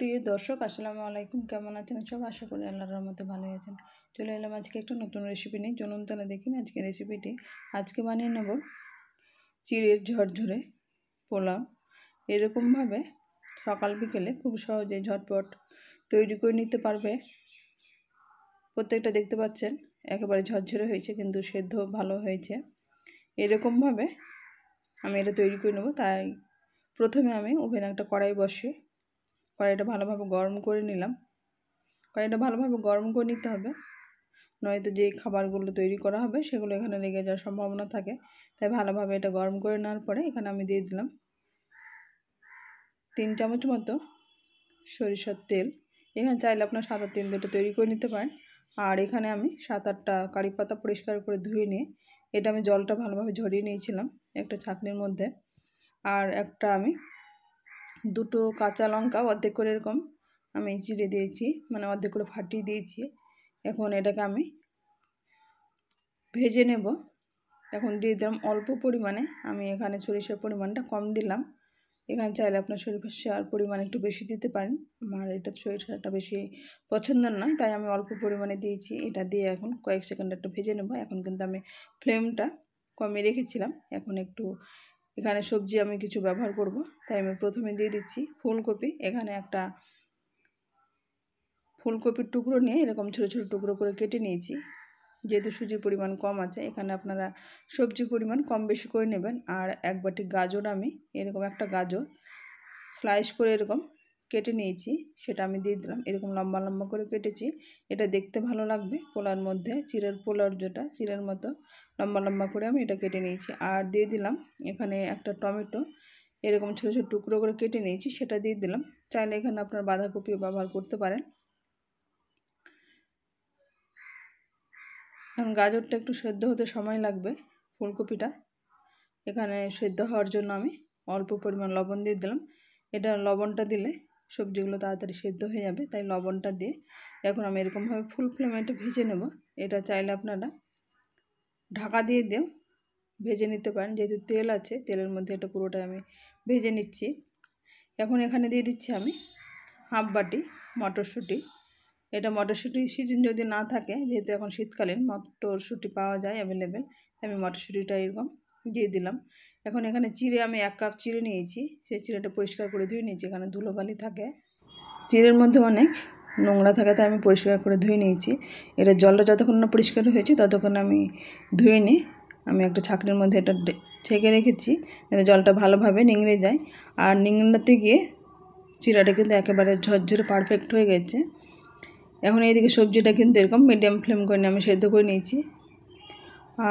প্রিয় দর্শক, আসসালামু আলাইকুম। কেমন আছেন সব? আশা করি আল্লাহর রহমতে ভালোই আছেন। চলে এলাম আজকে একটা নতুন রেসিপি নিয়ে। চলুন তাহলে দেখিন আজকে রেসিপিটি। আজকে বানিয়ে নেব চিড়ের ঝরঝরে পোলাও। এরকমভাবে সকাল বিকেলে খুব সহজে ঝটপট তৈরি করে নিতে পারবে। প্রত্যেকটা দেখতে পাচ্ছেন একেবারে ঝরঝরে হয়েছে, কিন্তু সেদ্ধ ভালো হয়েছে। এরকমভাবে আমি এটা তৈরি করে নেব। তাই প্রথমে আমি ওভেনে একটা কড়াই বসিয়ে কড়াইটা ভালোভাবে গরম করে নিলাম। কড়াইটা ভালোভাবে গরম করে নিতে হবে, নয়তো যে খাবারগুলো তৈরি করা হবে সেগুলো এখানে লেগে যাওয়ার সম্ভাবনা থাকে। তাই ভালোভাবে এটা গরম করে নেওয়ার পরে এখানে আমি দিয়ে দিলাম 3 চামচ মতো সরিষার তেল। এখানে চাইলে আপনার সাদা তেল দিয়ে তৈরি করে নিতে পারেন। আর এখানে আমি 7-8টা কারি পাতা পরিষ্কার করে ধুয়ে নিয়ে এটা আমি জলটা ভালোভাবে ঝরিয়ে নিয়েছিলাম একটা ছাঁকনির মধ্যে। আর একটা আমি 2টো কাঁচা লঙ্কা অর্ধেক করে এরকম আমি চিড়ে দিয়েছি, মানে অর্ধেক করে ফাটিয়ে দিয়েছি। এখন এটাকে আমি ভেজে নেব। এখন দিয়ে দিলাম অল্প পরিমাণে, আমি এখানে সরিষার পরিমাণটা কম দিলাম। এখানে চাইলে আপনার সরিষার পরিমাণ একটু বেশি দিতে পারেন। আমার এটা সরিষাটা বেশি পছন্দের নয়, তাই আমি অল্প পরিমাণে দিয়েছি। এটা দিয়ে এখন কয়েক সেকেন্ড একটু ভেজে নেব। এখন কিন্তু আমি ফ্লেমটা কমিয়ে রেখেছিলাম। এখন একটু এখানে সবজি আমি কিছু ব্যবহার করব, তাই আমি প্রথমে দিয়ে দিচ্ছি ফুলকপি। এখানে একটা ফুলকপির টুকরো নিয়ে এরকম ছোটো ছোটো টুকরো করে কেটে নিয়েছি। যেহেতু সুজির পরিমাণ কম আছে, এখানে আপনারা সবজির পরিমাণ কম বেশি করে নেবেন। আর এক বাটি গাজর আমি এরকম একটা গাজর স্লাইস করে এরকম কেটে নিয়েছি, সেটা আমি দিয়ে দিলাম। এরকম লম্বা লম্বা করে কেটেছি, এটা দেখতে ভালো লাগবে পোলার মধ্যে। চিড়ের পোলার যেটা চিড়ের মতো লম্বা লম্বা করে আমি এটা কেটে নিয়েছি। আর দিয়ে দিলাম এখানে একটা টমেটো এরকম ছোটো ছোটো টুকরো করে কেটে নিয়েছি, সেটা দিয়ে দিলাম। চাইলে এখানে আপনার বাঁধাকপিও ব্যবহার করতে পারেন। এখন গাজরটা একটু সেদ্ধ হতে সময় লাগবে। ফুলকপিটা এখানে সেদ্ধ হওয়ার জন্য আমি অল্প পরিমাণ লবণ দিয়ে দিলাম। এটা লবণটা দিলে সবজিগুলো তাড়াতাড়ি সেদ্ধ হয়ে যাবে, তাই লবণটা দিয়ে এখন আমি এরকমভাবে ফুল ফ্লেমে এটা ভেজে নেব। এটা চাইলে আপনারা ঢাকা দিয়ে দিয়েও ভেজে নিতে পারেন, যেহেতু তেল আছে তেলের মধ্যে এটা পুরোটাই আমি ভেজে নিচ্ছি। এখন এখানে দিয়ে দিচ্ছি আমি হাফ বাটি মটরশুঁটি। এটা মটরশুঁটির সিজন যদি না থাকে, যেহেতু এখন শীতকালীন মটরশুঁটি পাওয়া যায় অ্যাভেলেবেল, আমি মটরশুঁটিটা এরকম দিয়ে দিলাম। এখন এখানে চিড়ে আমি 1 কাপ চিড়ে নিয়েছি, সেই চিড়েটা পরিষ্কার করে ধুয়ে নিয়েছি। এখানে ধুলোবালি থাকে, চিড়ের মধ্যে অনেক নোংরা থাকে, তাই আমি পরিষ্কার করে ধুয়ে নিয়েছি। এটা জলটা যতক্ষণ না পরিষ্কার হয়েছে ততক্ষণ আমি ধুয়ে নিই। আমি একটা ছাঁকনির মধ্যে এটা ছেঁকে রেখেছি যাতে জলটা ভালোভাবে নিংড়ে যায়। আর নিংড়াতে গিয়ে চিড়াটা কিন্তু একেবারে ঝরঝরে পারফেক্ট হয়ে গেছে। এখন এইদিকে সবজিটা কিন্তু এরকম মিডিয়াম ফ্লেম করে নিয়ে আমি সেদ্ধ করে নিয়েছি।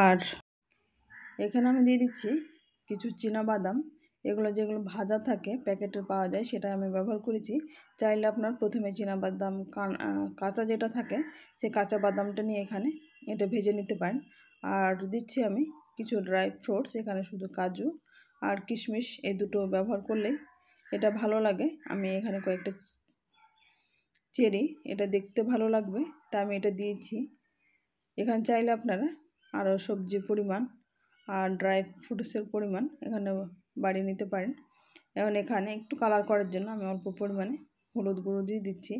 আর এখানে আমি দিয়ে দিচ্ছি কিছু চীনাবাদাম। এগুলো যেগুলো ভাজা থাকে প্যাকেটে পাওয়া যায়, সেটা আমি ব্যবহার করেছি। চাইলে আপনার প্রথমে চীনাবাদাম কাঁচা যেটা থাকে সেই কাঁচা বাদামটা নিয়ে এখানে এটা ভেজে নিতে পারেন। আর দিচ্ছি আমি কিছু ড্রাই ফ্রুটস, এখানে শুধু কাজু আর কিশমিশ এই দুটো ব্যবহার করলেই এটা ভালো লাগে। আমি এখানে কয়েকটা চেরি, এটা দেখতে ভালো লাগবে তাই আমি এটা দিয়েছি। এখানে চাইলে আপনারা আরও সবজির পরিমাণ আর ড্রাই ফ্রুটসের পরিমাণ এখানে বাড়িয়ে নিতে পারেন। এখন এখানে একটু কালার করার জন্য আমি অল্প পরিমাণে হলুদ গুঁড়ো দিয়ে দিচ্ছি।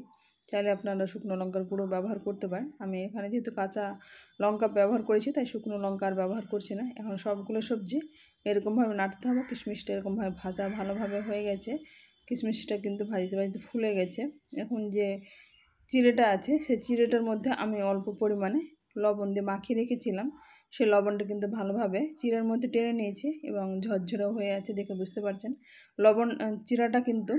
চাইলে আপনারা শুকনো লঙ্কার গুঁড়ো ব্যবহার করতে পারেন। আমি এখানে যেহেতু কাঁচা লঙ্কা ব্যবহার করেছি তাই শুকনো লঙ্কা আর ব্যবহার করছি না। এখন সবগুলো সবজি এরকমভাবে নাড়তে হবে। কিশমিশটা এরকমভাবে ভাজা ভালোভাবে হয়ে গেছে, কিশমিশটা কিন্তু ভাজতে ভাজতে ফুলে গেছে। এখন যে চিড়েটা আছে সেই চিড়েটার মধ্যে আমি অল্প পরিমাণে লবণ দিয়ে মাখিয়ে রেখেছিলাম, সেই লবণটা কিন্তু ভালোভাবে চিড়ের মধ্যে টেনে নিয়েছি এবং ঝরঝরে হয়ে আছে, দেখে বুঝতে পারছেন। চিড়াটা কিন্তু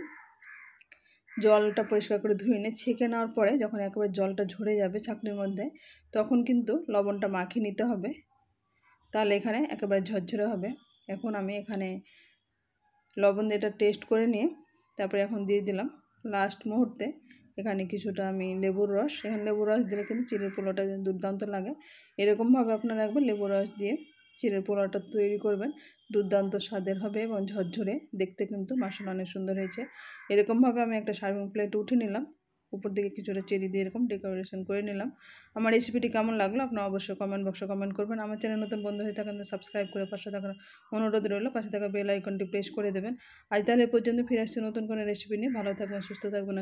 জলটা পরিষ্কার করে ধুয়ে নিয়ে ছেঁকে নেওয়ার পরে যখন একেবারে জলটা ঝরে যাবে ছাঁকনির মধ্যে, তখন কিন্তু লবণটা মাখিয়ে নিতে হবে, তাহলে এখানে একেবারে ঝরঝরে হবে। এখন আমি এখানে লবণ দিয়ে এটা টেস্ট করে নিয়ে তারপরে এখন দিয়ে দিলাম লাস্ট মুহূর্তে এখানে কিছুটা আমি লেবুর রস। এখানে লেবুর রস দিলে কিন্তু চিড়ের পোলাওটা দুর্দান্ত লাগে। এরকমভাবে আপনারা একবার লেবুর রস দিয়ে চিড়ের পোলাওটা তৈরি করবেন, দুর্দান্ত স্বাদের হবে এবং ঝরঝরে দেখতে কিন্তু মাসাল্লাহ অনেক সুন্দর হয়েছে। এরকমভাবে আমি একটা সার্ভিং প্লেটে উঠে নিলাম, উপর দিকে কিছুটা চেরি দিয়ে এরকম ডেকোরেশন করে নিলাম। আমার রেসিপিটি কেমন লাগলো আপনারা অবশ্যই কমেন্ট বক্সে কমেন্ট করবেন। আমার চ্যানেল নতুন বন্ধু হয়ে থাকেন তো সাবস্ক্রাইব করে পাশে থাকার অনুরোধ রইল, পাশে থাকা বেল আইকনটি প্রেস করে দেবেন। আজ তাহলে পর্যন্ত ফিরে আসছি নতুন কোনো রেসিপি নিয়ে। ভালো থাকবেন, সুস্থ থাকবেন।